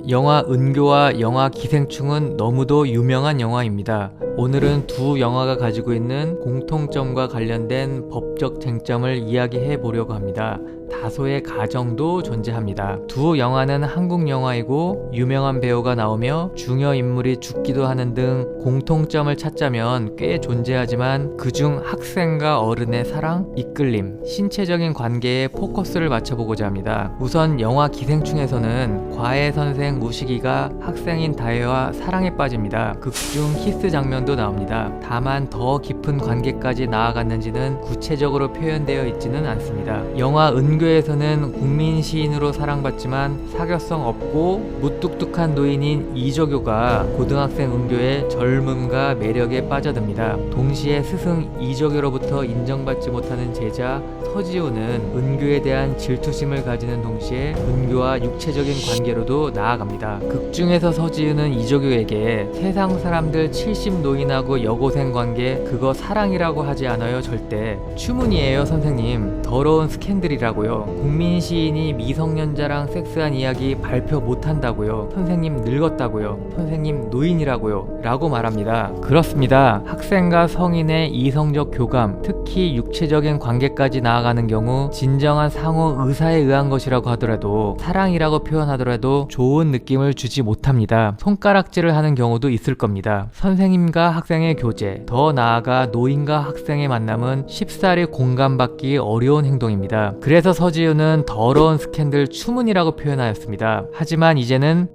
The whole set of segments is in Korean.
영화 은교와 영화 기생충은 너무도 유명한 영화입니다. 오늘은 두 영화가 가지고 있는 공통점과 관련된 법적 쟁점을 이야기해 보려고 합니다. 다소의 가정도 존재합니다. 두 영화는 한국 영화이고 유명한 배우가 나오며 중요 인물이 죽기도 하는 등 공통점을 찾자면 꽤 존재하지만 그중 학생과 어른의 사랑, 이끌림, 신체적인 관계에 포커스를 맞춰보고자 합니다. 우선 영화 기생충에서는 과외 선생 무식이가 학생인 다혜와 사랑에 빠집니다. 극중 키스 장면도 나옵니다. 다만 더 깊은 관계까지 나아갔는지는 구체적으로 표현되어 있지는 않습니다. 영화 은교에서는 국민 시인으로 사랑받지만 사교성 없고 무뚝뚝한 노인인 이조교가 고등학생 은교의 젊음과 매력에 빠져듭니다. 동시에 스승 이조교로부터 인정받지 못하는 제자 서지우는 은교에 대한 질투심을 가지는 동시에 은교와 육체적인 관계로도 나아갑니다. 극중에서 서지우는 이조교에게 세상 사람들 70 노인하고 여고생 관계 그거 사랑이라고 하지 않아요 절대. 추문이에요 선생님. 더러운 스캔들이라고요. 국민 시인이 미성년자랑 섹스한 이야기 발표 못한다고요. 선생님 늙었다고요. 선생님 노인이라고요. 라고 말합니다. 그렇습니다. 학생과 성인의 이성적 교감, 특히 육체적인 관계까지 나아가는 경우 진정한 상호 의사에 의한 것이라고 하더라도 사랑이라고 표현하더라도 좋은 느낌을 주지 못합니다. 손가락질을 하는 경우도 있을 겁니다. 선생님과 학생의 교제, 더 나아가 노인과 학생의 만남은 쉽사리 공감받기 어려운 행동입니다. 그래서 서지우는 더러운 스캔들 추문이라고 표현하였습니다. 하지만 이제는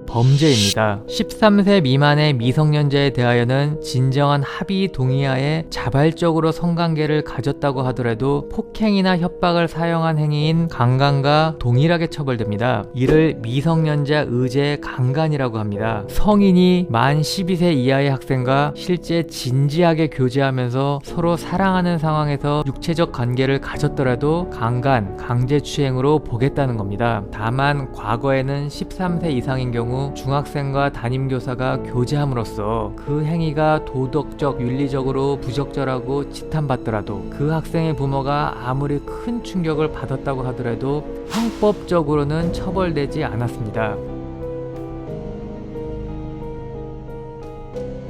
범죄입니다. 13세 미만의 미성년자에 대하여는 진정한 합의 동의하에 자발적으로 성관계를 가졌다고 하더라도 폭행이나 협박을 사용한 행위인 강간과 동일하게 처벌됩니다. 이를 미성년자 의제 강간이라고 합니다. 성인이 만 12세 이하의 학생과 실제 진지하게 교제하면서 서로 사랑하는 상황에서 육체적 관계를 가졌더라도 강간, 강제추행으로 보겠다는 겁니다. 다만 과거에는 13세 이상인 경우 중학생과 담임교사가 교제함으로써 그 행위가 도덕적, 윤리적으로 부적절하고 지탄받더라도 그 학생의 부모가 아무리 큰 충격을 받았다고 하더라도 형법적으로는 처벌되지 않았습니다.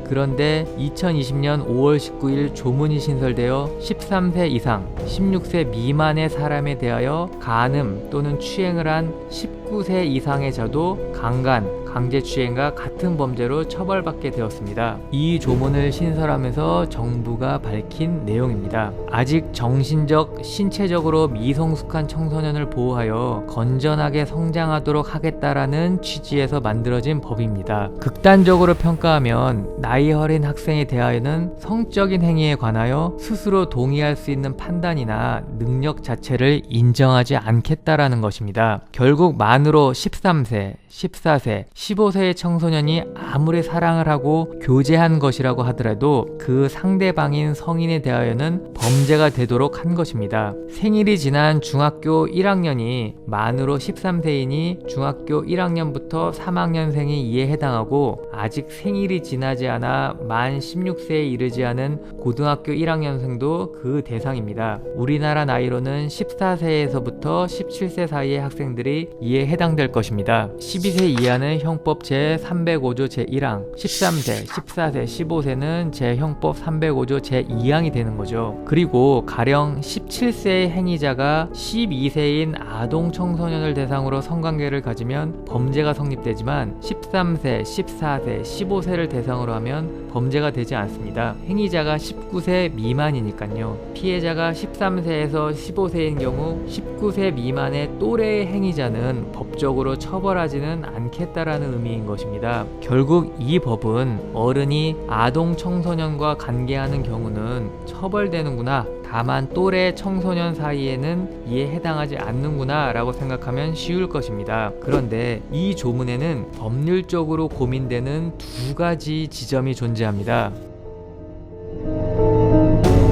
그런데 2020년 5월 19일 조문이 신설되어 13세 이상, 16세 미만의 사람에 대하여 간음 또는 추행을 한 19세 이상의 자도 강간, 강제추행과 같은 범죄로 처벌받게 되었습니다. 이 조문을 신설하면서 정부가 밝힌 내용입니다. 아직 정신적, 신체적으로 미성숙한 청소년을 보호하여 건전하게 성장하도록 하겠다라는 취지에서 만들어진 법입니다. 극단적으로 평가하면 나이 어린 학생에 대하여는 성적인 행위에 관하여 스스로 동의할 수 있는 판단이나 능력 자체를 인정하지 않겠다라는 것입니다. 결국 만으로 13세, 14세, 15세의 청소년이 아무리 사랑을 하고 교제한 것이라고 하더라도 그 상대방인 성인에 대하여는 범죄가 되도록 한 것입니다. 생일이 지난 중학교 1학년이 만으로 13세이니 중학교 1학년부터 3학년생이 이에 해당하고 아직 생일이 지나지 않아 만 16세에 이르지 않은 고등학교 1학년생도 그 대상입니다. 우리나라 나이로는 14세에서부터 17세 사이의 학생들이 이에 해당될 것입니다. 12세 이하는 형법 제305조 제1항, 13세, 14세, 15세는 제형법 305조 제2항이 되는 거죠. 그리고 가령 17세의 행위자가 12세인 아동 청소년을 대상으로 성관계를 가지면 범죄가 성립되지만 13세, 14세, 15세를 대상으로 하면 범죄가 되지 않습니다. 행위자가 19세 미만이니까요. 피해자가 13세에서 15세인 경우 19세 미만의 또래의 행위자는 법적으로 처벌하지는 않겠다라는 의미인 것입니다. 결국 이 법은 어른이 아동 청소년과 관계하는 경우는 처벌되는구나, 다만 또래 청소년 사이에는 이에 해당하지 않는구나 라고 생각하면 쉬울 것입니다. 그런데 이 조문에는 법률적으로 고민되는 두 가지 지점이 존재합니다.